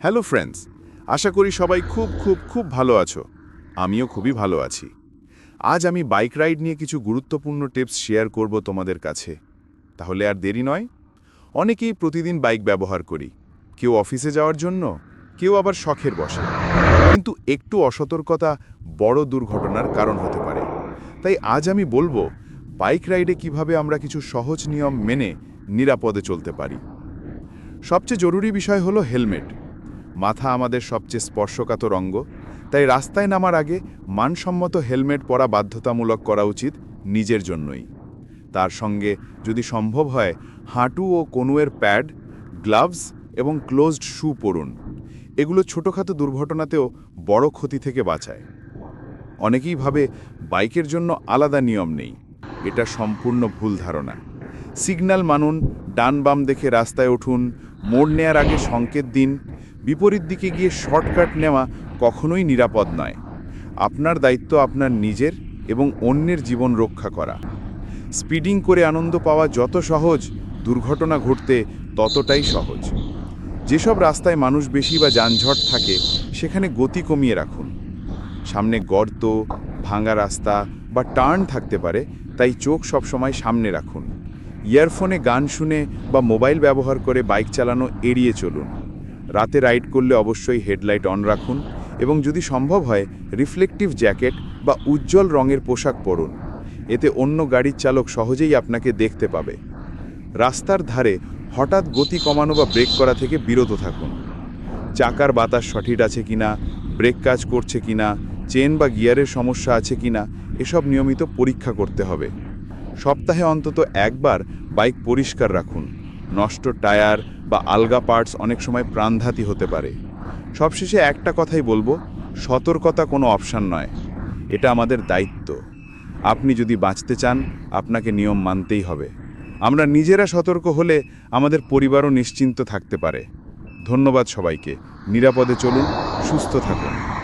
Hello friends, আশা করি সবাই খুব খুব খুব ভালো আছো। আমিও খুবই ভালো আছি। আজ আমি বাইক রাইড নিয়ে কিছু গুরুত্বপূর্ণ টিপস শেয়ার করব তোমাদের কাছে। তাহলে আর দেরি নয়। অনেকেই প্রতিদিন বাইক ব্যবহার করি, কেউ অফিসে যাওয়ার জন্য, কেউ আবার শখের বসে। কিন্তু একটু অসতর্কতা বড় দুর্ঘটনার কারণ হতে পারে। তাই আজ আমি বলবো বাইক রাইডে কিভাবে আমরা কিছু সহজ নিয়ম মেনে নিরাপদে চলতে পারি। সবচেয়ে জরুরি বিষয় হলো হেলমেট। মাথা আমাদের সবচেয়ে স্পর্শকাতর অঙ্গ, তাই রাস্তায় নামার আগে মানসম্মত হেলমেট পরা বাধ্যতামূলক করা উচিত নিজের জন্যই। তার সঙ্গে যদি সম্ভব হয় হাঁটু ও কনুয়ের প্যাড, গ্লাভস এবং ক্লোজড শু পরুন। এগুলো ছোটোখাটো দুর্ঘটনাতেও বড় ক্ষতি থেকে বাঁচায়। অনেকেই ভাবে বাইকের জন্য আলাদা নিয়ম নেই। এটা সম্পূর্ণ ভুল ধারণা। সিগন্যাল মানুন, ডান বাম দেখে রাস্তায় উঠুন, মোড় নেয়ার আগে সংকেত দিন। বিপরীত দিকে গিয়ে শর্টকাট নেওয়া কখনোই নিরাপদ নয়। আপনার দায়িত্ব আপনার নিজের এবং অন্যের জীবন রক্ষা করা। স্পিডিং করে আনন্দ পাওয়া যত সহজ, দুর্ঘটনা ঘটতে ততটাই সহজ। যেসব রাস্তায় মানুষ বেশি বা যানজট থাকে সেখানে গতি কমিয়ে রাখুন। সামনে গর্ত, ভাঙা রাস্তা বা টার্ন থাকতে পারে, তাই চোখ সবসময় সামনে রাখুন। ইয়ারফোনে গান শুনে বা মোবাইল ব্যবহার করে বাইক চালানো এড়িয়ে চলুন। রাতে রাইড করলে অবশ্যই হেডলাইট অন রাখুন এবং যদি সম্ভব হয় রিফ্লেকটিভ জ্যাকেট বা উজ্জ্বল রঙের পোশাক পরুন। এতে অন্য গাড়ির চালক সহজেই আপনাকে দেখতে পাবে। রাস্তার ধারে হঠাৎ গতি কমানো বা ব্রেক করা থেকে বিরত থাকুন। চাকার বাতাস সঠিক আছে কিনা, ব্রেক কাজ করছে কিনা, চেন বা গিয়ারের সমস্যা আছে কিনা, এসব নিয়মিত পরীক্ষা করতে হবে। সপ্তাহে অন্তত একবার বাইক পরিষ্কার রাখুন। নষ্ট টায়ার বা আলগা পার্টস অনেক সময় প্রাণঘাতী হতে পারে। সবশেষে একটা কথাই বলবো, সতর্কতা কোনো অপশন নয়, এটা আমাদের দায়িত্ব। আপনি যদি বাঁচতে চান, আপনাকে নিয়ম মানতেই হবে। আমরা নিজেরা সতর্ক হলে আমাদের পরিবারও নিশ্চিন্ত থাকতে পারে। ধন্যবাদ সবাইকে। নিরাপদে চলুন, সুস্থ থাকুন।